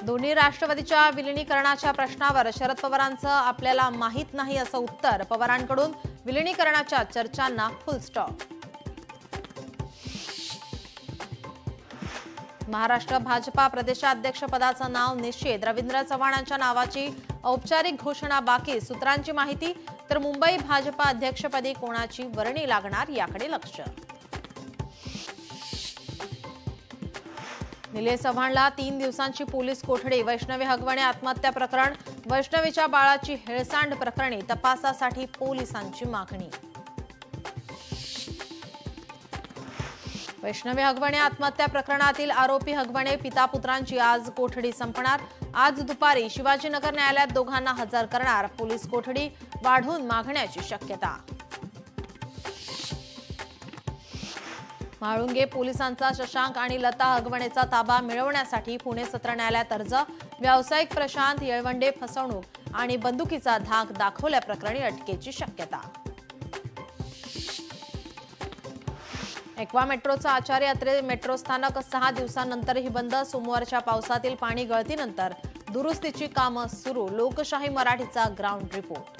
दोन्ही राष्ट्रवादीच्या विलीनीकरणाच्या प्रश्नावर शरद पवारांचं आपल्याला माहित नाही असं उत्तर. पवारांकडून विलीनीकरणाच्या चर्चांना फुल स्टॉप. महाराष्ट्र भाजपा प्रदेशाध्यक्षपदाचं नाव निश्चित. रवींद्र चव्हाणांच्या नावाची औपचारिक घोषणा बाकी. सूत्रांची माहिती. तर मुंबई भाजपा अध्यक्षपदी कोणाची वर्णी लागणार याकडे लक्ष. निलेश चव्हाणला 3 दिवसांची पोलीस कोठडी. वैष्णवी हगवणे आत्महत्या प्रकरण. वैष्णवीच्या बाळाची हेळसांड प्रकरणी तपासासाठी पोलिसांची मागणी. वैष्णवी हगवणे आत्महत्या प्रकरणातील आरोपी हगवणे पिता पुत्रांची आज कोठडी संपणार. आज दुपारी शिवाजीनगर न्यायालयात दोघांना हजर करणार. पोलीस कोठडी वाढवून मागण्याची शक्यता. म्हाळुंगे पोलिसांचा शशांक आणि लता हगवणेचा ताबा मिळवण्यासाठी पुणे सत्र न्यायालयात अर्ज. व्यावसायिक प्रशांत येळवंडे फसवणूक आणि बंदुकीचा धाक दाखवल्याप्रकरणी अटकेची शक्यता. एक्वा मेट्रोचा आचार्य अत्रे मेट्रो स्थानक 6 दिवसांनंतरही बंद. सोमवारच्या पावसातील पाणी गळतीनंतर दुरुस्तीची कामं सुरू. लोकशाही मराठीचा ग्राउंड रिपोर्ट.